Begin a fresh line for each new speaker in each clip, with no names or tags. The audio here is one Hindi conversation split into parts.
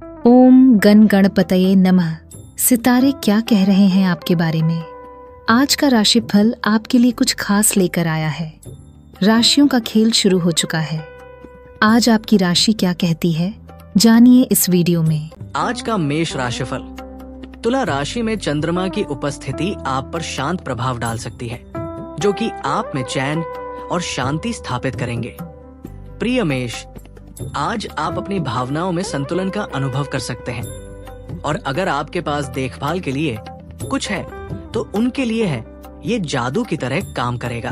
ओम गण गणपतये नमः। सितारे क्या कह रहे हैं आपके बारे में? आज का राशिफल आपके लिए कुछ खास लेकर आया है। राशियों का खेल शुरू हो चुका है। आज आपकी राशि क्या कहती है, जानिए इस वीडियो में।
आज का मेष राशिफल। तुला राशि में चंद्रमा की उपस्थिति आप पर शांत प्रभाव डाल सकती है, जो कि आप में चैन और शांति स्थापित करेंगे। प्रिय मेष, आज आप अपनी भावनाओं में संतुलन का अनुभव कर सकते हैं और अगर आपके पास देखभाल के लिए कुछ है तो उनके लिए है ये जादू की तरह काम करेगा।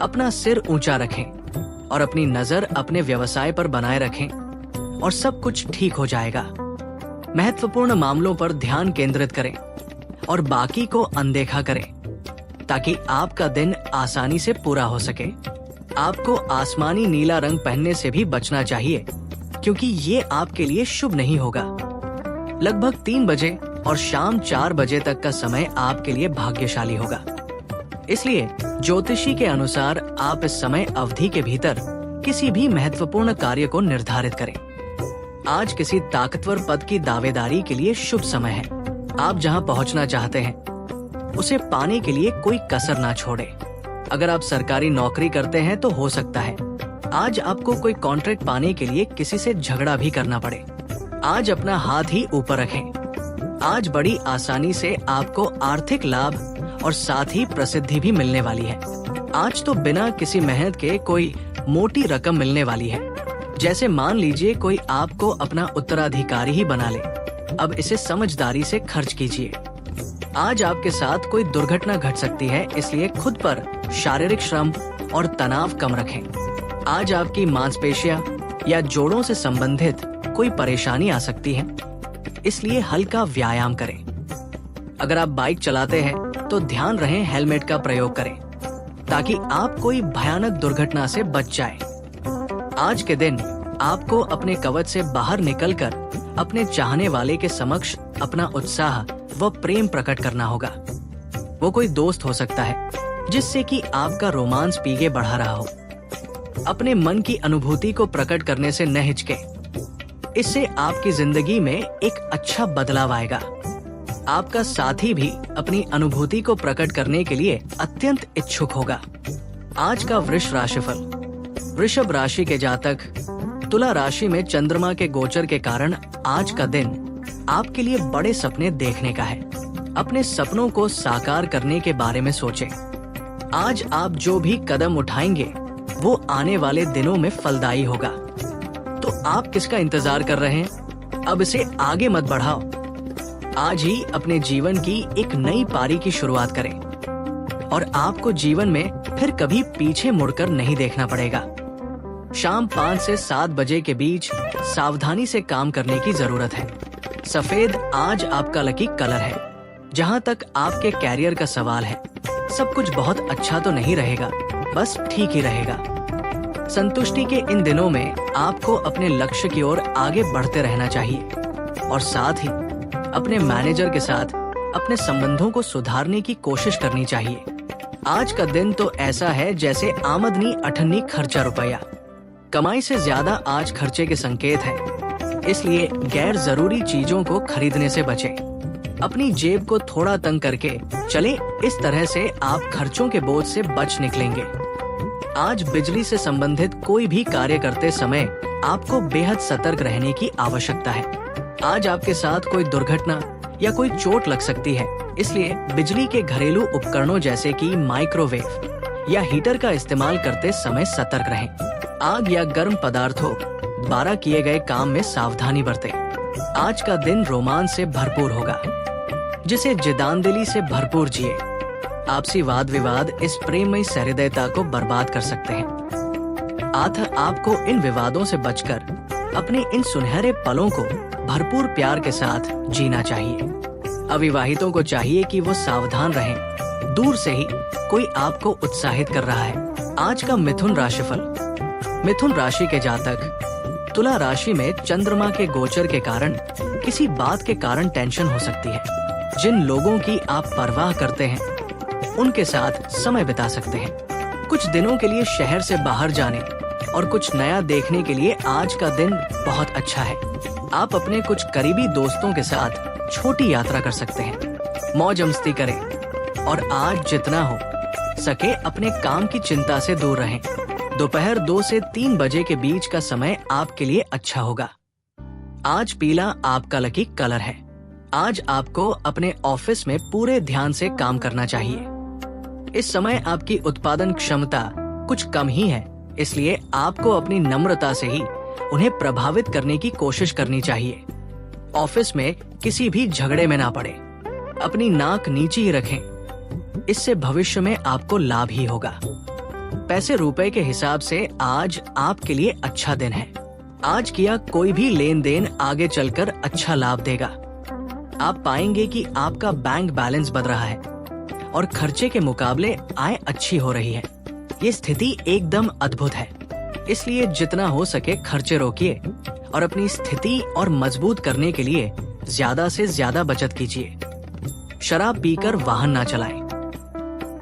अपना सिर ऊंचा रखें और अपनी नजर अपने व्यवसाय पर बनाए रखें और सब कुछ ठीक हो जाएगा। महत्वपूर्ण मामलों पर ध्यान केंद्रित करें और बाकी को अनदेखा करें ताकि आपका दिन आसानी से पूरा हो सके। आपको आसमानी नीला रंग पहनने से भी बचना चाहिए क्योंकि ये आपके लिए शुभ नहीं होगा। लगभग 3 बजे और शाम 4 बजे तक का समय आपके लिए भाग्यशाली होगा, इसलिए ज्योतिषी के अनुसार आप इस समय अवधि के भीतर किसी भी महत्वपूर्ण कार्य को निर्धारित करें। आज किसी ताकतवर पद की दावेदारी के लिए शुभ समय है। आप जहां पहुंचना चाहते हैं उसे पाने के लिए कोई कसर ना छोड़े। अगर आप सरकारी नौकरी करते हैं तो हो सकता है आज आपको कोई कॉन्ट्रैक्ट पाने के लिए किसी से झगड़ा भी करना पड़े। आज अपना हाथ ही ऊपर रखें। आज बड़ी आसानी से आपको आर्थिक लाभ और साथ ही प्रसिद्धि भी मिलने वाली है। आज तो बिना किसी मेहनत के कोई मोटी रकम मिलने वाली है। जैसे मान लीजिए कोई आपको अपना उत्तराधिकारी ही बना ले। अब इसे समझदारी से खर्च कीजिए। आज आपके साथ कोई दुर्घटना घट सकती है, इसलिए खुद पर शारीरिक श्रम और तनाव कम रखें। आज आपकी मांसपेशियां या जोड़ों से संबंधित कोई परेशानी आ सकती है, इसलिए हल्का व्यायाम करें। अगर आप बाइक चलाते हैं तो ध्यान रहे हेलमेट का प्रयोग करें ताकि आप कोई भयानक दुर्घटना से बच जाए। आज के दिन आपको अपने कवच से बाहर निकलकर अपने चाहने वाले के समक्ष अपना उत्साह व प्रेम प्रकट करना होगा। वो कोई दोस्त हो सकता है जिससे कि आपका रोमांस पीगे बढ़ा रहा हो। अपने मन की अनुभूति को प्रकट करने से न हिचके, इससे आपकी जिंदगी में एक अच्छा बदलाव आएगा। आपका साथी भी अपनी अनुभूति को प्रकट करने के लिए अत्यंत इच्छुक होगा। आज का वृष राशिफल। वृषभ राशि के जातक, तुला राशि में चंद्रमा के गोचर के कारण आज का दिन आपके लिए बड़े सपने देखने का है। अपने सपनों को साकार करने के बारे में सोचें। आज आप जो भी कदम उठाएंगे वो आने वाले दिनों में फलदायी होगा। तो आप किसका इंतजार कर रहे हैं? अब इसे आगे मत बढ़ाओ। आज ही अपने जीवन की एक नई पारी की शुरुआत करें और आपको जीवन में फिर कभी पीछे मुड़कर नहीं देखना पड़ेगा। शाम 5 से 7 बजे के बीच सावधानी से काम करने की जरूरत है। सफेद आज आपका लकी कलर है। जहां तक आपके कैरियर का सवाल है, सब कुछ बहुत अच्छा तो नहीं रहेगा, बस ठीक ही रहेगा। संतुष्टि के इन दिनों में आपको अपने लक्ष्य की ओर आगे बढ़ते रहना चाहिए और साथ ही अपने मैनेजर के साथ अपने संबंधों को सुधारने की कोशिश करनी चाहिए। आज का दिन तो ऐसा है जैसे आमदनी अठन्नी खर्चा रुपया। कमाई से ज्यादा आज खर्चे के संकेत है, इसलिए गैर जरूरी चीजों को खरीदने से बचें। अपनी जेब को थोड़ा तंग करके चले, इस तरह से आप खर्चों के बोझ से बच निकलेंगे। आज बिजली से संबंधित कोई भी कार्य करते समय आपको बेहद सतर्क रहने की आवश्यकता है। आज आपके साथ कोई दुर्घटना या कोई चोट लग सकती है, इसलिए बिजली के घरेलू उपकरणों जैसे कि माइक्रोवेव या हीटर का इस्तेमाल करते समय सतर्क रहें। आग या गर्म पदार्थों द्वारा किए गए काम में सावधानी बरतें। आज का दिन रोमांस से भरपूर होगा, जिसे जिदानदिली से भरपूर जिए। आपसी वाद विवाद इस प्रेममयी सहृदयता को बर्बाद कर सकते हैं। अतः आपको इन विवादों से बचकर अपने इन सुनहरे पलों को भरपूर प्यार के साथ जीना चाहिए। अविवाहितों को चाहिए कि वो सावधान रहें। दूर से ही कोई आपको उत्साहित कर रहा है। आज का मिथुन राशिफल। मिथुन राशि के जातक, तुला राशि में चंद्रमा के गोचर के कारण किसी बात के कारण टेंशन हो सकती है। जिन लोगों की आप परवाह करते हैं उनके साथ समय बिता सकते हैं। कुछ दिनों के लिए शहर से बाहर जाने और कुछ नया देखने के लिए आज का दिन बहुत अच्छा है। आप अपने कुछ करीबी दोस्तों के साथ छोटी यात्रा कर सकते हैं, मौज मस्ती करें और आज जितना हो सके अपने काम की चिंता से दूर रहें। दोपहर 2 से 3 बजे के बीच का समय आपके लिए अच्छा होगा। आज पीला आपका लकी कलर है। आज आपको अपने ऑफिस में पूरे ध्यान से काम करना चाहिए। इस समय आपकी उत्पादन क्षमता कुछ कम ही है, इसलिए आपको अपनी नम्रता से ही उन्हें प्रभावित करने की कोशिश करनी चाहिए। ऑफिस में किसी भी झगड़े में ना पड़े, अपनी नाक नीचे ही रखें, इससे भविष्य में आपको लाभ ही होगा। पैसे रुपए के हिसाब से आज आपके लिए अच्छा दिन है। आज किया कोई भी लेन देन आगे चलकर अच्छा लाभ देगा। आप पाएंगे कि आपका बैंक बैलेंस बढ़ रहा है और खर्चे के मुकाबले आय अच्छी हो रही है। ये स्थिति एकदम अद्भुत है, इसलिए जितना हो सके खर्चे रोकिए और अपनी स्थिति और मजबूत करने के लिए ज्यादा से ज्यादा बचत कीजिए। शराब पीकर वाहन ना चलाएं।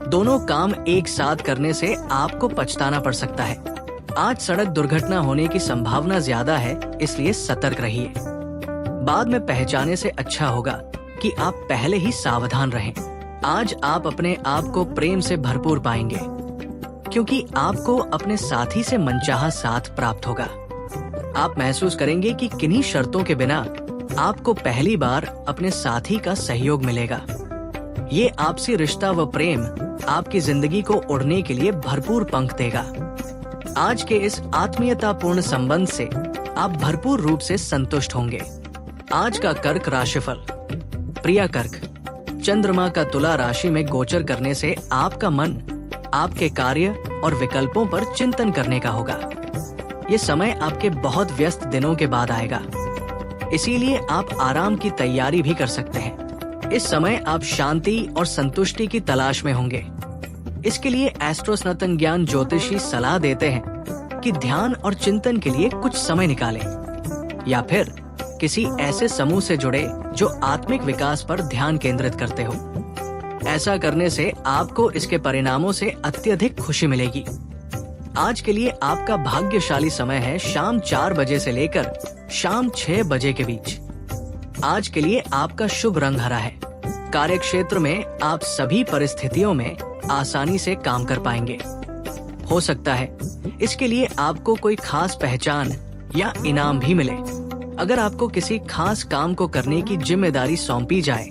दोनों काम एक साथ करने से आपको पछताना पड़ सकता है। आज सड़क दुर्घटना होने की संभावना ज्यादा है, इसलिए सतर्क रहिए। बाद में पहचाने से अच्छा होगा कि आप पहले ही सावधान रहें। आज आप अपने आप को प्रेम से भरपूर पाएंगे, क्योंकि आपको अपने साथी से मनचाहा साथ प्राप्त होगा। आप महसूस करेंगे कि किन्हीं शर्तों के बिना आपको पहली बार अपने साथी का सहयोग मिलेगा। ये आपसी रिश्ता व प्रेम आपकी जिंदगी को उड़ने के लिए भरपूर पंख देगा। आज के इस आत्मीयतापूर्ण संबंध से आप भरपूर रूप से संतुष्ट होंगे। आज का कर्क राशिफल। प्रिय कर्क, चंद्रमा का तुला राशि में गोचर करने से आपका मन आपके कार्य और विकल्पों पर चिंतन करने का होगा। ये समय आपके बहुत व्यस्त दिनों के बाद आएगा, इसीलिए आप आराम की तैयारी भी कर सकते हैं। इस समय आप शांति और संतुष्टि की तलाश में होंगे। इसके लिए एस्ट्रो सनातन ज्ञान ज्योतिषी सलाह देते हैं कि ध्यान और चिंतन के लिए कुछ समय निकालें या फिर किसी ऐसे समूह से जुड़े जो आत्मिक विकास पर ध्यान केंद्रित करते हो। ऐसा करने से आपको इसके परिणामों से अत्यधिक खुशी मिलेगी। आज के लिए आपका भाग्यशाली समय है शाम 4 बजे से लेकर शाम 6 बजे के बीच। आज के लिए आपका शुभ रंग हरा है। कार्य क्षेत्र में आप सभी परिस्थितियों में आसानी से काम कर पाएंगे। हो सकता है इसके लिए आपको कोई खास पहचान या इनाम भी मिले। अगर आपको किसी खास काम को करने की जिम्मेदारी सौंपी जाए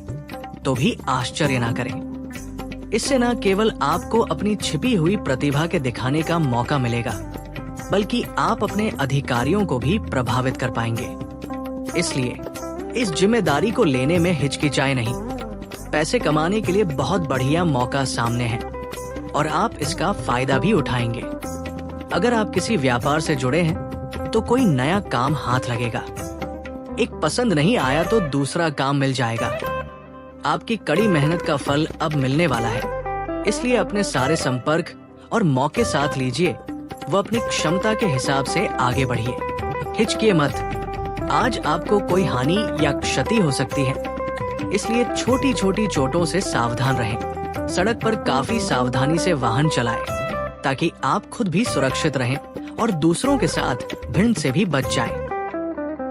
तो भी आश्चर्य ना करें। इससे न केवल आपको अपनी छिपी हुई प्रतिभा के दिखाने का मौका मिलेगा, बल्कि आप अपने अधिकारियों को भी प्रभावित कर पाएंगे। इसलिए इस जिम्मेदारी को लेने में हिचकिचाए नहीं। पैसे कमाने के लिए बहुत बढ़िया मौका सामने है और आप इसका फायदा भी उठाएंगे। अगर आप किसी व्यापार से जुड़े हैं तो कोई नया काम हाथ लगेगा। एक पसंद नहीं आया तो दूसरा काम मिल जाएगा। आपकी कड़ी मेहनत का फल अब मिलने वाला है, इसलिए अपने सारे संपर्क और मौके साथ लीजिए व अपनी क्षमता के हिसाब से आगे बढ़िए। हिचकिए मत। आज आपको कोई हानि या क्षति हो सकती है, इसलिए छोटी छोटी चोटों से सावधान रहें। सड़क पर काफी सावधानी से वाहन चलाएं, ताकि आप खुद भी सुरक्षित रहें और दूसरों के साथ भिड़ से भी बच जाएं।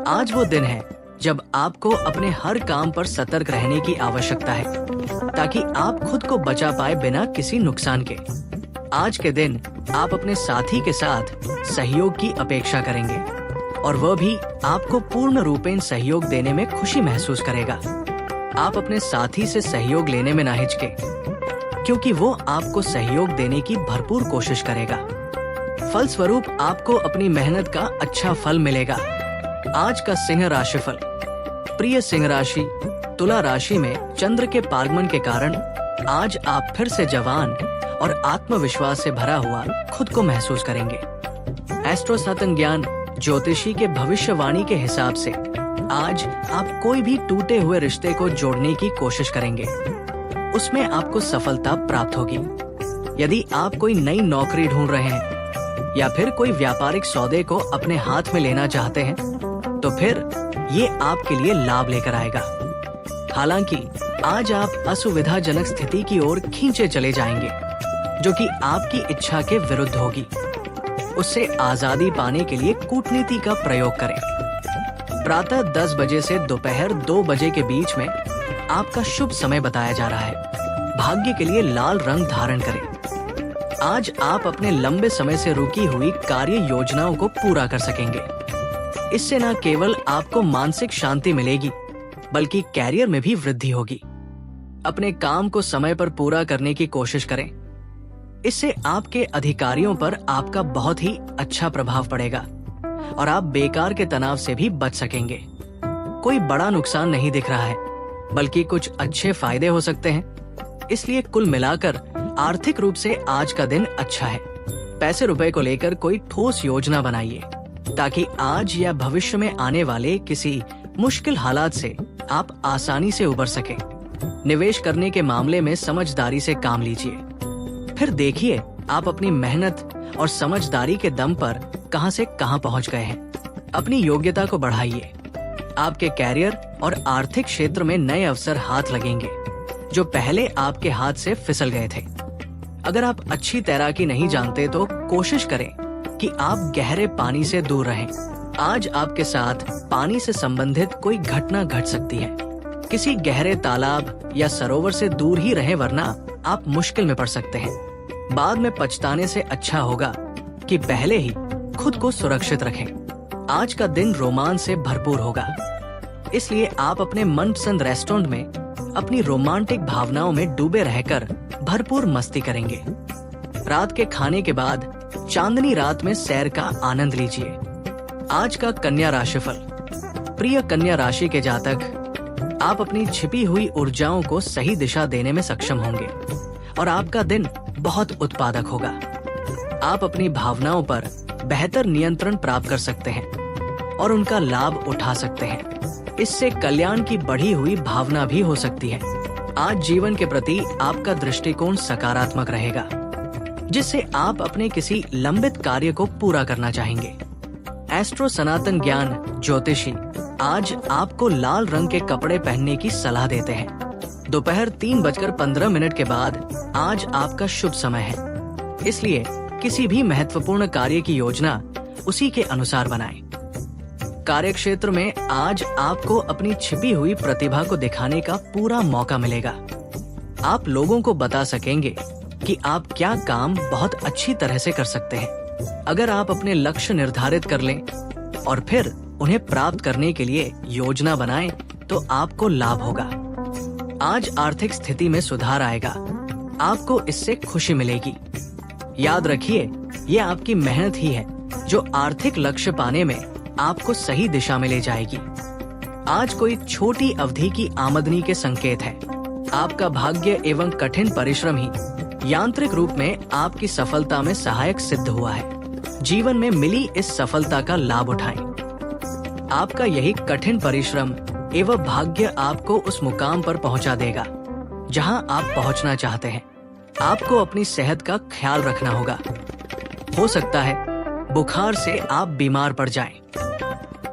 आज वो दिन है जब आपको अपने हर काम पर सतर्क रहने की आवश्यकता है, ताकि आप खुद को बचा पाए बिना किसी नुकसान के। आज के दिन आप अपने साथी के साथ सहयोग की अपेक्षा करेंगे और वह भी आपको पूर्ण रूपेण सहयोग देने में खुशी महसूस करेगा। आप अपने साथी से सहयोग लेने में ना हिचके, क्योंकि वो आपको सहयोग देने की भरपूर कोशिश करेगा। फलस्वरूप आपको अपनी मेहनत का अच्छा फल मिलेगा। आज का सिंह राशिफल। प्रिय सिंह राशि, तुला राशि में चंद्र के पागमन के कारण आज आप फिर से जवान और आत्मविश्वास से भरा हुआ खुद को महसूस करेंगे। एस्ट्रो सनातन ज्ञान ज्योतिषी के भविष्यवाणी के हिसाब से आज आप कोई भी टूटे हुए रिश्ते को जोड़ने की कोशिश करेंगे, उसमें आपको सफलता प्राप्त होगी। यदि आप कोई नई नौकरी ढूंढ रहे हैं या फिर कोई व्यापारिक सौदे को अपने हाथ में लेना चाहते हैं, तो फिर ये आपके लिए लाभ लेकर आएगा। हालांकि आज आप असुविधाजनक स्थिति की ओर खींचे चले जाएंगे, जो कि आपकी इच्छा के विरुद्ध होगी। उससे आजादी पाने के लिए कूटनीति का प्रयोग करें। प्रातः 10 बजे से दोपहर 2 बजे के बीच में आपका शुभ समय बताया जा रहा है। भाग्य के लिए लाल रंग धारण करें। आज आप अपने लंबे समय से रुकी हुई कार्य योजनाओं को पूरा कर सकेंगे। इससे न केवल आपको मानसिक शांति मिलेगी, बल्कि कैरियर में भी वृद्धि होगी। अपने काम को समय पर पूरा करने की कोशिश करें। इससे आपके अधिकारियों पर आपका बहुत ही अच्छा प्रभाव पड़ेगा और आप बेकार के तनाव से भी बच सकेंगे। कोई बड़ा नुकसान नहीं दिख रहा है, बल्कि कुछ अच्छे फायदे हो सकते हैं। इसलिए कुल मिलाकर आर्थिक रूप से आज का दिन अच्छा है। पैसे रुपए को लेकर कोई ठोस योजना बनाइए, ताकि आज या भविष्य में आने वाले किसी मुश्किल हालात से आप आसानी से उबर सकें। निवेश करने के मामले में समझदारी से काम लीजिए। फिर देखिए आप अपनी मेहनत और समझदारी के दम पर कहां से कहां पहुंच गए हैं। अपनी योग्यता को बढ़ाइए। आपके कैरियर और आर्थिक क्षेत्र में नए अवसर हाथ लगेंगे, जो पहले आपके हाथ से फिसल गए थे। अगर आप अच्छी तैराकी नहीं जानते तो कोशिश करें कि आप गहरे पानी से दूर रहें। आज आपके साथ पानी से संबंधित कोई घटना घट सकती है। किसी गहरे तालाब या सरोवर से दूर ही रहें, वरना आप मुश्किल में पड़ सकते हैं। बाद में पछताने से अच्छा होगा कि पहले ही खुद को सुरक्षित रखें। आज का दिन रोमांच से भरपूर होगा, इसलिए आप अपने मनपसंद रेस्टोरेंट में अपनी रोमांटिक भावनाओं में डूबे रहकर भरपूर मस्ती करेंगे। रात के खाने के बाद चांदनी रात में सैर का आनंद लीजिए। आज का कन्या राशिफल। प्रिय कन्या राशि के जातक, आप अपनी छिपी हुई ऊर्जाओं को सही दिशा देने में सक्षम होंगे और आपका दिन बहुत उत्पादक होगा। आप अपनी भावनाओं पर बेहतर नियंत्रण प्राप्त कर सकते हैं और उनका लाभ उठा सकते हैं। इससे कल्याण की बढ़ी हुई भावना भी हो सकती है। आज जीवन के प्रति आपका दृष्टिकोण सकारात्मक रहेगा, जिससे आप अपने किसी लंबित कार्य को पूरा करना चाहेंगे। एस्ट्रो सनातन ज्ञान ज्योतिषी आज आपको लाल रंग के कपड़े पहनने की सलाह देते हैं। दोपहर 3:15 के बाद आज आपका शुभ समय है, इसलिए किसी भी महत्वपूर्ण कार्य की योजना उसी के अनुसार बनाएं। कार्यक्षेत्र में आज आपको अपनी छिपी हुई प्रतिभा को दिखाने का पूरा मौका मिलेगा। आप लोगों को बता सकेंगे कि आप क्या काम बहुत अच्छी तरह से कर सकते हैं। अगर आप अपने लक्ष्य निर्धारित कर लें और फिर उन्हें प्राप्त करने के लिए योजना बनाएं, तो आपको लाभ होगा। आज आर्थिक स्थिति में सुधार आएगा। आपको इससे खुशी मिलेगी। याद रखिए, ये आपकी मेहनत ही है जो आर्थिक लक्ष्य पाने में आपको सही दिशा में ले जाएगी। आज कोई छोटी अवधि की आमदनी के संकेत है। आपका भाग्य एवं कठिन परिश्रम ही यांत्रिक रूप में आपकी सफलता में सहायक सिद्ध हुआ है। जीवन में मिली इस सफलता का लाभ उठाएं। आपका यही कठिन परिश्रम एवं भाग्य आपको उस मुकाम पर पहुंचा देगा जहां आप पहुंचना चाहते हैं। आपको अपनी सेहत का ख्याल रखना होगा। हो सकता है बुखार से आप बीमार पड़ जाएं।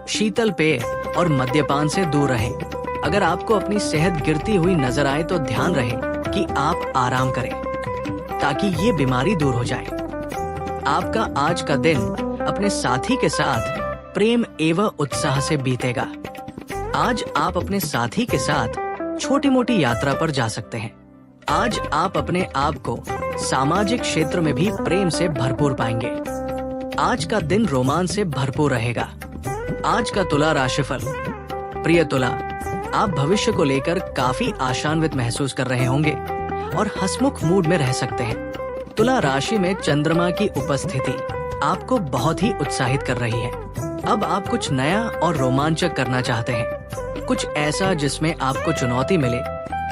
शीतल पेय और मद्यपान से दूर रहें। अगर आपको अपनी सेहत गिरती हुई नजर आए तो ध्यान रहे कि आप आराम करें, ताकि ये बीमारी दूर हो जाए। आपका आज का दिन अपने साथी के साथ प्रेम एवं उत्साह से बीतेगा। आज आप अपने साथी के साथ छोटी मोटी यात्रा पर जा सकते हैं। आज आप अपने आप को सामाजिक क्षेत्र में भी प्रेम से भरपूर पाएंगे। आज का दिन रोमांच से भरपूर रहेगा। आज का तुला राशिफल। प्रिय तुला, आप भविष्य को लेकर काफी आशान्वित महसूस कर रहे होंगे और हंसमुख मूड में रह सकते हैं। तुला राशि में चंद्रमा की उपस्थिति आपको बहुत ही उत्साहित कर रही है। अब आप कुछ नया और रोमांचक करना चाहते हैं, कुछ ऐसा जिसमें आपको चुनौती मिले।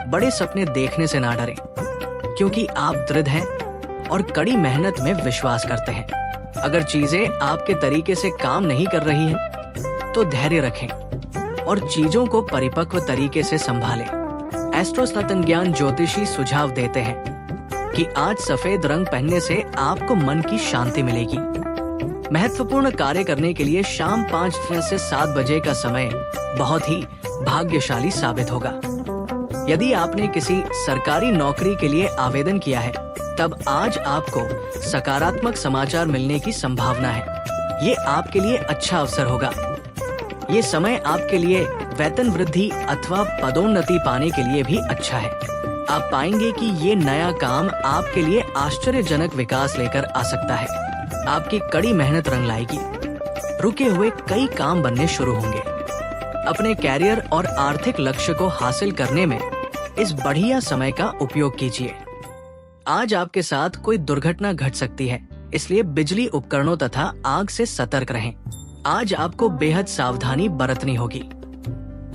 बड़े सपने देखने से ना डरें, क्योंकि आप दृढ़ हैं और कड़ी मेहनत में विश्वास करते हैं। अगर चीजें आपके तरीके से काम नहीं कर रही हैं, तो धैर्य रखें और चीजों को परिपक्व तरीके से संभालें। एस्ट्रो सनातन ज्ञान ज्योतिषी सुझाव देते हैं कि आज सफेद रंग पहनने से आपको मन की शांति मिलेगी। महत्वपूर्ण कार्य करने के लिए शाम 5 से 7 बजे का समय बहुत ही भाग्यशाली साबित होगा। यदि आपने किसी सरकारी नौकरी के लिए आवेदन किया है, तब आज आपको सकारात्मक समाचार मिलने की संभावना है। ये आपके लिए अच्छा अवसर होगा। ये समय आपके लिए वेतन वृद्धि अथवा पदोन्नति पाने के लिए भी अच्छा है। आप पाएंगे कि ये नया काम आपके लिए आश्चर्यजनक विकास लेकर आ सकता है। आपकी कड़ी मेहनत रंग लाएगी। रुके हुए कई काम बनने शुरू होंगे। अपने कैरियर और आर्थिक लक्ष्य को हासिल करने में इस बढ़िया समय का उपयोग कीजिए। आज आपके साथ कोई दुर्घटना घट सकती है, इसलिए बिजली उपकरणों तथा आग से सतर्क रहें। आज आपको बेहद सावधानी बरतनी होगी।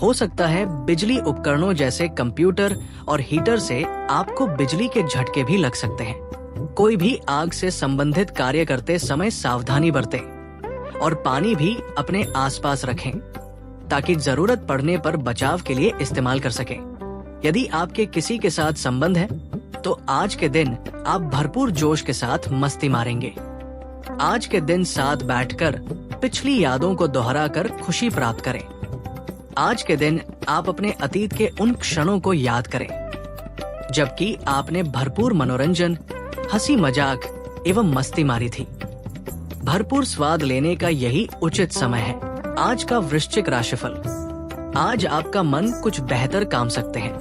हो सकता है बिजली उपकरणों जैसे कंप्यूटर और हीटर से आपको बिजली के झटके भी लग सकते हैं। कोई भी आग से संबंधित कार्य करते समय सावधानी बरतें और पानी भी अपने आसपास रखें ताकि जरूरत पड़ने पर बचाव के लिए इस्तेमाल कर सकें। यदि आपके किसी के साथ संबंध है तो आज के दिन आप भरपूर जोश के साथ मस्ती मारेंगे। आज के दिन साथ बैठकर पिछली यादों को दोहराकर खुशी प्राप्त करें। आज के दिन आप अपने अतीत के उन क्षणों को याद करें जबकि आपने भरपूर मनोरंजन, हंसी मजाक एवं मस्ती मारी थी। भरपूर स्वाद लेने का यही उचित समय है। आज का वृश्चिक राशिफल। आज आपका मन कुछ बेहतर काम सकते हैं।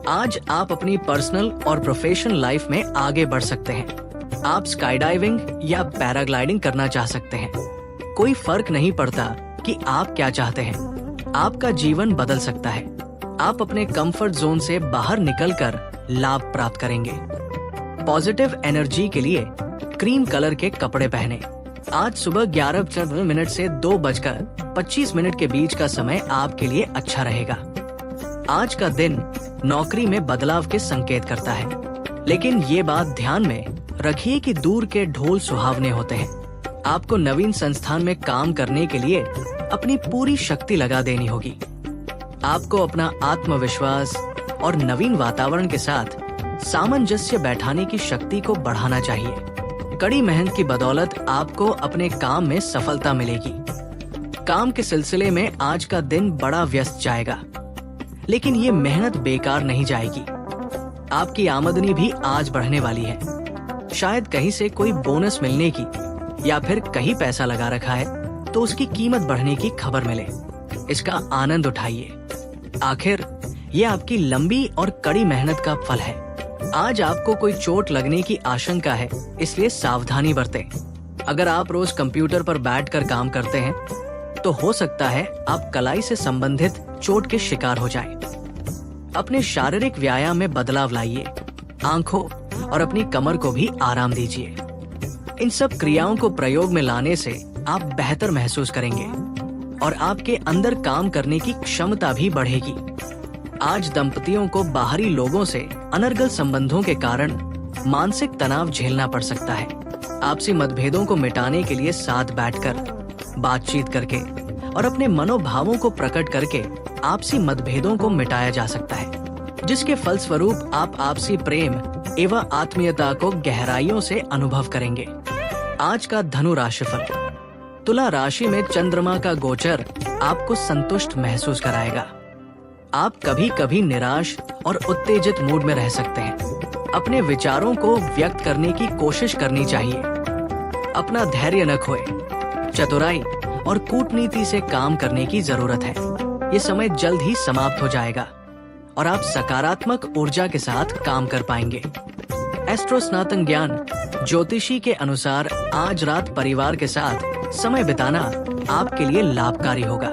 आज आप अपनी पर्सनल और प्रोफेशनल लाइफ में आगे बढ़ सकते हैं। आप स्काई डाइविंग या पैराग्लाइडिंग करना चाह सकते हैं। कोई फर्क नहीं पड़ता कि आप क्या चाहते हैं। आपका जीवन बदल सकता है। आप अपने कंफर्ट जोन से बाहर निकलकर लाभ प्राप्त करेंगे। पॉजिटिव एनर्जी के लिए क्रीम कलर के कपड़े पहने। आज सुबह 11:15 से 2:25 के बीच का समय आपके लिए अच्छा रहेगा। आज का दिन नौकरी में बदलाव के संकेत करता है, लेकिन ये बात ध्यान में रखिए कि दूर के ढोल सुहावने होते हैं। आपको नवीन संस्थान में काम करने के लिए अपनी पूरी शक्ति लगा देनी होगी। आपको अपना आत्मविश्वास और नवीन वातावरण के साथ सामंजस्य बैठाने की शक्ति को बढ़ाना चाहिए। कड़ी मेहनत की बदौलत आपको अपने काम में सफलता मिलेगी। काम के सिलसिले में आज का दिन बड़ा व्यस्त जाएगा, लेकिन ये मेहनत बेकार नहीं जाएगी। आपकी आमदनी भी आज बढ़ने वाली है। शायद कहीं से कोई बोनस मिलने की या फिर कहीं पैसा लगा रखा है तो उसकी कीमत बढ़ने की खबर मिले। इसका आनंद उठाइए। आखिर ये आपकी लंबी और कड़ी मेहनत का फल है। आज आपको कोई चोट लगने की आशंका है, इसलिए सावधानी बरतें। अगर आप रोज कंप्यूटर पर बैठकर काम करते हैं तो हो सकता है आप कलाई से संबंधित चोट के शिकार हो जाएं। अपने शारीरिक व्यायाम में बदलाव लाइए। आंखों और अपनी कमर को भी आराम दीजिए। इन सब क्रियाओं को प्रयोग में लाने से आप बेहतर महसूस करेंगे और आपके अंदर काम करने की क्षमता भी बढ़ेगी। आज दंपतियों को बाहरी लोगों से अनर्गल संबंधों के कारण मानसिक तनाव झेलना पड़ सकता है। आपसी मतभेदों को मिटाने के लिए साथ बैठकर बातचीत करके और अपने मनोभावों को प्रकट करके आपसी मतभेदों को मिटाया जा सकता है, जिसके फलस्वरूप आप आपसी प्रेम एवं आत्मीयता को गहराइयों से अनुभव करेंगे। आज का धनु राशिफल। तुला राशि में चंद्रमा का गोचर आपको संतुष्ट महसूस कराएगा। आप कभी कभी निराश और उत्तेजित मूड में रह सकते हैं। अपने विचारों को व्यक्त करने की कोशिश करनी चाहिए। अपना धैर्य न खोए। चतुराई और कूटनीति से काम करने की जरूरत है। ये समय जल्द ही समाप्त हो जाएगा और आप सकारात्मक ऊर्जा के साथ काम कर पाएंगे। एस्ट्रो स्नातन ज्ञान ज्योतिषी के अनुसार आज रात परिवार के साथ समय बिताना आपके लिए लाभकारी होगा।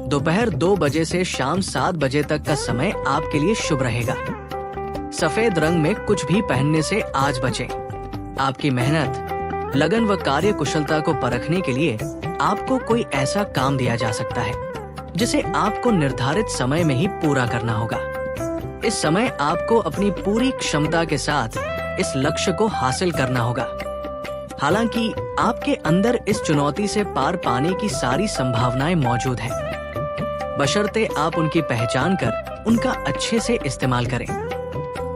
दोपहर 2 बजे से शाम 7 बजे तक का समय आपके लिए शुभ रहेगा। सफेद रंग में कुछ भी पहनने से आज बचें। आपकी मेहनत, लगन व कार्य कुशलता को परखने के लिए आपको कोई ऐसा काम दिया जा सकता है जिसे आपको निर्धारित समय में ही पूरा करना होगा। इस समय आपको अपनी पूरी क्षमता के साथ इस लक्ष्य को हासिल करना होगा। हालांकि आपके अंदर इस चुनौती से पार पाने की सारी संभावनाएं मौजूद हैं, बशर्ते आप उनकी पहचान कर उनका अच्छे से इस्तेमाल करें।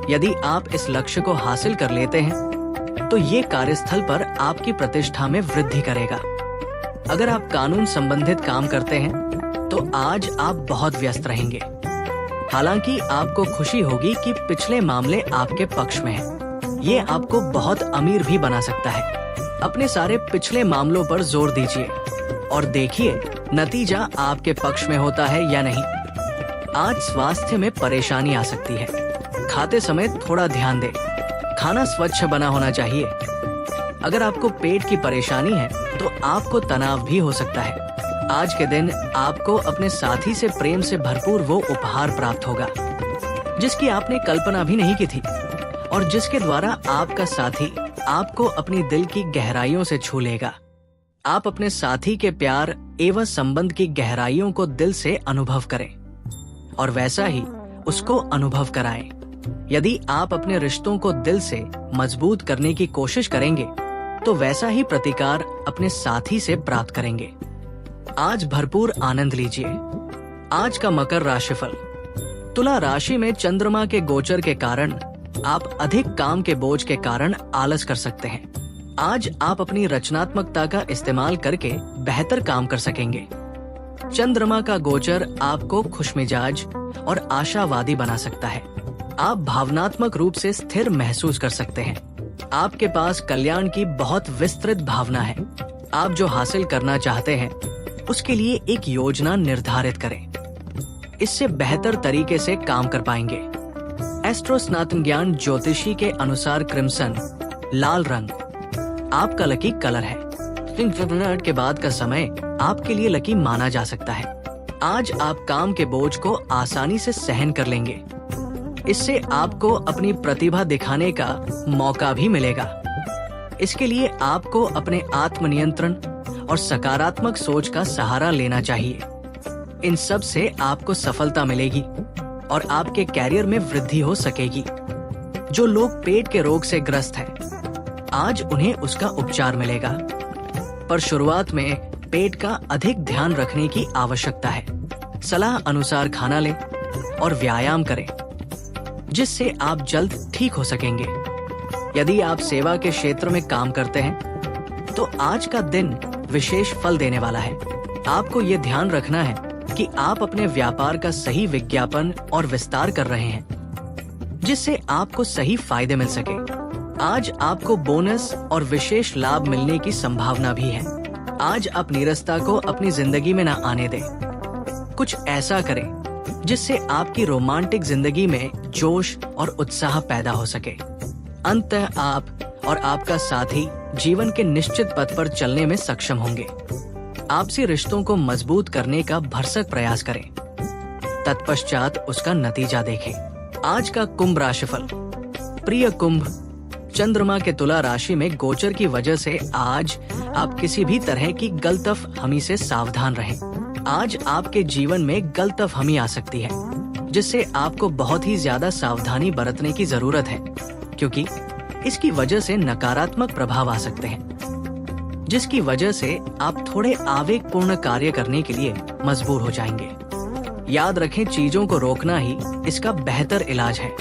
यदि आप इस लक्ष्य को हासिल कर लेते हैं तो ये कार्यस्थल पर आपकी प्रतिष्ठा में वृद्धि करेगा। अगर आप कानून संबंधित काम करते हैं तो आज आप बहुत व्यस्त रहेंगे। हालांकि आपको खुशी होगी कि पिछले मामले आपके पक्ष में हैं। ये आपको बहुत अमीर भी बना सकता है। अपने सारे पिछले मामलों पर जोर दीजिए और देखिए नतीजा आपके पक्ष में होता है या नहीं। आज स्वास्थ्य में परेशानी आ सकती है। खाते समय थोड़ा ध्यान दें। खाना स्वच्छ बना होना चाहिए। अगर आपको पेट की परेशानी है तो आपको तनाव भी हो सकता है। आज के दिन आपको अपने साथी से प्रेम से भरपूर वो उपहार प्राप्त होगा जिसकी आपने कल्पना भी नहीं की थी और जिसके द्वारा आपका साथी आपको अपनी दिल की गहराइयों से छू लेगा। आप अपने साथी के प्यार एवं संबंध की गहराइयों को दिल से अनुभव करें और वैसा ही उसको अनुभव कराएं। यदि आप अपने रिश्तों को दिल से मजबूत करने की कोशिश करेंगे तो वैसा ही प्रतिकार अपने साथी से प्राप्त करेंगे। आज भरपूर आनंद लीजिए। आज का मकर राशिफल। तुला राशि में चंद्रमा के गोचर के कारण आप अधिक काम के बोझ के कारण आलस कर सकते हैं। आज आप अपनी रचनात्मकता का इस्तेमाल करके बेहतर काम कर सकेंगे। चंद्रमा का गोचर आपको खुशमिजाज और आशावादी बना सकता है। आप भावनात्मक रूप से स्थिर महसूस कर सकते हैं। आपके पास कल्याण की बहुत विस्तृत भावना है। आप जो हासिल करना चाहते हैं उसके लिए एक योजना निर्धारित करें। इससे बेहतर तरीके से काम कर पाएंगे। एस्ट्रो स्नातन ज्ञान ज्योतिषी के अनुसार क्रिम्सन लाल रंग आपका लकी कलर है। के बाद का समय आपके लिए लकी माना जा सकता है। आज आप काम के बोझ को आसानी से सहन कर लेंगे। इससे आपको अपनी प्रतिभा दिखाने का मौका भी मिलेगा। इसके लिए आपको अपने आत्मनियंत्रण और सकारात्मक सोच का सहारा लेना चाहिए। इन सब से आपको सफलता मिलेगी और आपके कैरियर में वृद्धि हो सकेगी। जो लोग पेट के रोग से ग्रस्त हैं, आज उन्हें उसका उपचार मिलेगा, पर शुरुआत में पेट का अधिक ध्यान रखने की आवश्यकता है। सलाह अनुसार खाना लें और व्यायाम करें, जिससे आप जल्द ठीक हो सकेंगे। यदि आप सेवा के क्षेत्र में काम करते हैं तो आज का दिन विशेष फल देने वाला है। आपको ये ध्यान रखना है कि आप अपने व्यापार का सही विज्ञापन और विस्तार कर रहे हैं, जिससे आपको सही फायदे मिल सके। आज आपको बोनस और विशेष लाभ मिलने की संभावना भी है। आज आप नीरसता को अपनी जिंदगी में न आने दें। कुछ ऐसा करें जिससे आपकी रोमांटिक जिंदगी में जोश और उत्साह पैदा हो सके। अंततः आप और आपका साथी जीवन के निश्चित पथ पर चलने में सक्षम होंगे। आपसी रिश्तों को मजबूत करने का भरसक प्रयास करें, तत्पश्चात उसका नतीजा देखें। आज का कुंभ राशिफल। प्रिय कुंभ, चंद्रमा के तुला राशि में गोचर की वजह से आज आप किसी भी तरह की गलतफहमी से सावधान रहें। आज आपके जीवन में गलतफहमी आ सकती है, जिससे आपको बहुत ही ज्यादा सावधानी बरतने की जरूरत है, क्योंकि इसकी वजह से नकारात्मक प्रभाव आ सकते हैं, जिसकी वजह से आप थोड़े आवेगपूर्ण कार्य करने के लिए मजबूर हो जाएंगे। याद रखें, चीजों को रोकना ही इसका बेहतर इलाज है।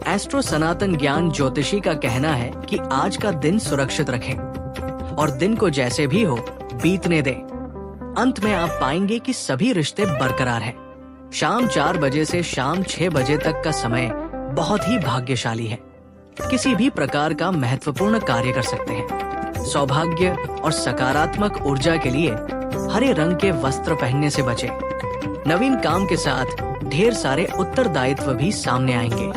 एस्ट्रो सनातन ज्ञान ज्योतिषी का कहना है कि आज का दिन सुरक्षित रखें और दिन को जैसे भी हो बीतने दें। अंत में आप पाएंगे कि सभी रिश्ते बरकरार हैं। शाम 4 बजे से शाम 6 बजे तक का समय बहुत ही भाग्यशाली है। किसी भी प्रकार का महत्वपूर्ण कार्य कर सकते हैं। सौभाग्य और सकारात्मक ऊर्जा के लिए हरे रंग के वस्त्र पहनने से बचें। नवीन काम के साथ ढेर सारे उत्तरदायित्व भी सामने आएंगे।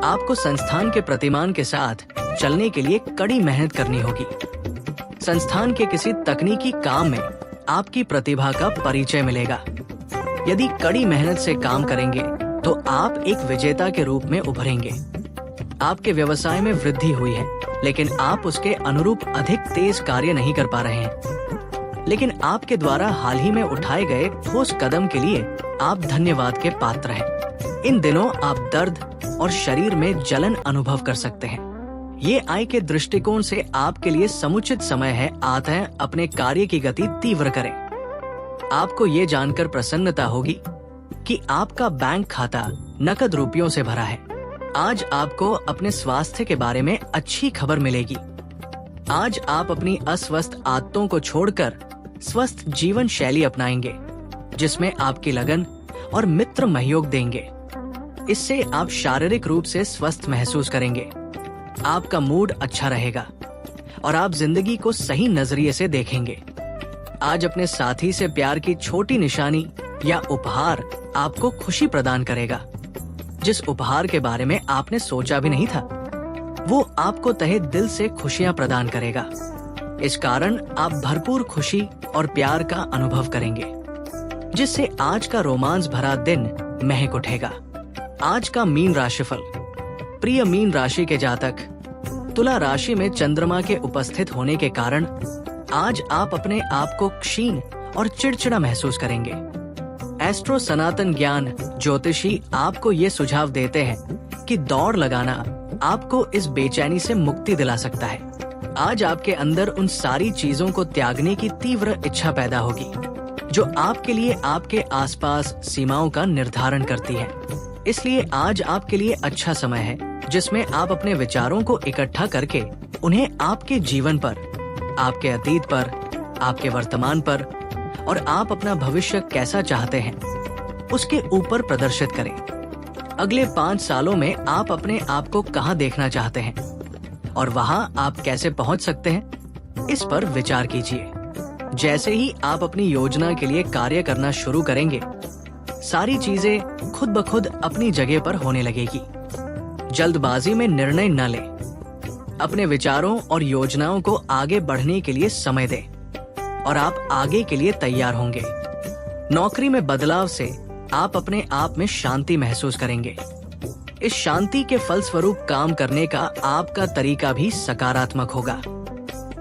आपको संस्थान के प्रतिमान के साथ चलने के लिए कड़ी मेहनत करनी होगी। संस्थान के किसी तकनीकी काम में आपकी प्रतिभा का परिचय मिलेगा। यदि कड़ी मेहनत से काम करेंगे तो आप एक विजेता के रूप में उभरेंगे। आपके व्यवसाय में वृद्धि हुई है, लेकिन आप उसके अनुरूप अधिक तेज कार्य नहीं कर पा रहे हैं। लेकिन आपके द्वारा हाल ही में उठाए गए ठोस कदम के लिए आप धन्यवाद के पात्र हैं। इन दिनों आप दर्द और शरीर में जलन अनुभव कर सकते हैं। ये आय के दृष्टिकोण से आपके लिए समुचित समय है। अतः अपने कार्य की गति तीव्र करें। आपको ये जानकर प्रसन्नता होगी कि आपका बैंक खाता नकद रुपयों से भरा है। आज आपको अपने स्वास्थ्य के बारे में अच्छी खबर मिलेगी। आज आप अपनी अस्वस्थ आदतों को छोड़कर स्वस्थ जीवन शैली अपनाएंगे, जिसमें आपकी लगन और मित्र सहयोग देंगे। इससे आप शारीरिक रूप से स्वस्थ महसूस करेंगे। आपका मूड अच्छा रहेगा और आप जिंदगी को सही नजरिए से देखेंगे। आज अपने साथी से प्यार की छोटी निशानी या उपहार आपको खुशी प्रदान करेगा। जिस उपहार के बारे में आपने सोचा भी नहीं था, वो आपको तहे दिल से खुशियां प्रदान करेगा। इस कारण आप भरपूर खुशी और प्यार का अनुभव करेंगे, जिससे आज का रोमांस भरा दिन महक उठेगा। आज का मीन राशिफल। प्रिय मीन राशि के जातक, तुला राशि में चंद्रमा के उपस्थित होने के कारण आज आप अपने आप को क्षीण और चिड़चिड़ा महसूस करेंगे। एस्ट्रो सनातन ज्ञान ज्योतिषी आपको ये सुझाव देते हैं कि दौड़ लगाना आपको इस बेचैनी से मुक्ति दिला सकता है। आज आपके अंदर उन सारी चीजों को त्यागने की तीव्र इच्छा पैदा होगी जो आपके लिए आपके आसपास सीमाओं का निर्धारण करती है। इसलिए आज आपके लिए अच्छा समय है, जिसमें आप अपने विचारों को इकट्ठा करके उन्हें आपके जीवन पर, आपके अतीत पर, आपके वर्तमान पर और आप अपना भविष्य कैसा चाहते हैं उसके ऊपर प्रदर्शित करें। अगले 5 सालों में आप अपने आप को कहां देखना चाहते हैं और वहां आप कैसे पहुंच सकते हैं, इस पर विचार कीजिए। जैसे ही आप अपनी योजना के लिए कार्य करना शुरू करेंगे, सारी चीजें खुद ब खुद अपनी जगह पर होने लगेगी। जल्दबाजी में निर्णय न लें। अपने विचारों और योजनाओं को आगे बढ़ने के लिए समय दें और आप आगे के लिए तैयार होंगे। नौकरी में बदलाव से आप अपने आप में शांति महसूस करेंगे। इस शांति के फलस्वरूप काम करने का आपका तरीका भी सकारात्मक होगा।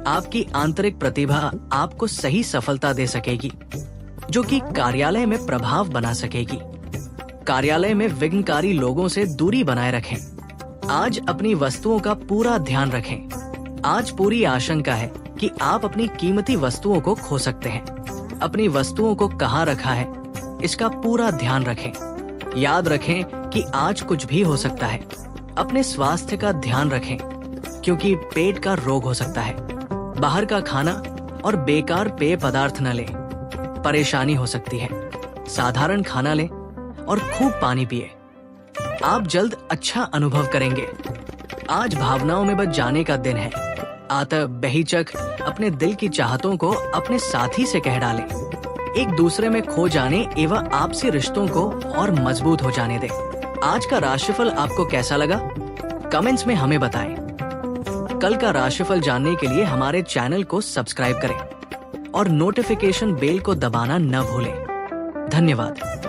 आपकी आंतरिक प्रतिभा आपको सही सफलता दे सकेगी, जो कि कार्यालय में प्रभाव बना सकेगी। कार्यालय में विघ्नकारी लोगों से दूरी बनाए रखें। आज अपनी वस्तुओं का पूरा ध्यान रखें। आज पूरी आशंका है कि आप अपनी कीमती वस्तुओं को खो सकते हैं। अपनी वस्तुओं को कहाँ रखा है, इसका पूरा ध्यान रखें। याद रखें कि आज कुछ भी हो सकता है। अपने स्वास्थ्य का ध्यान रखें, क्योंकि पेट का रोग हो सकता है। बाहर का खाना और बेकार पेय पदार्थ न लें, परेशानी हो सकती है। साधारण खाना लें और खूब पानी पिए। आप जल्द अच्छा अनुभव करेंगे। आज भावनाओं में बच जाने का दिन है। अतः बेहिचक अपने दिल की चाहतों को अपने साथी से कह डालें। एक दूसरे में खो जाने एवं आपसी रिश्तों को और मजबूत हो जाने दें। आज का राशिफल आपको कैसा लगा, कमेंट्स में हमें बताएं। कल का राशिफल जानने के लिए हमारे चैनल को सब्सक्राइब करें और नोटिफिकेशन बेल को दबाना न भूलें। धन्यवाद।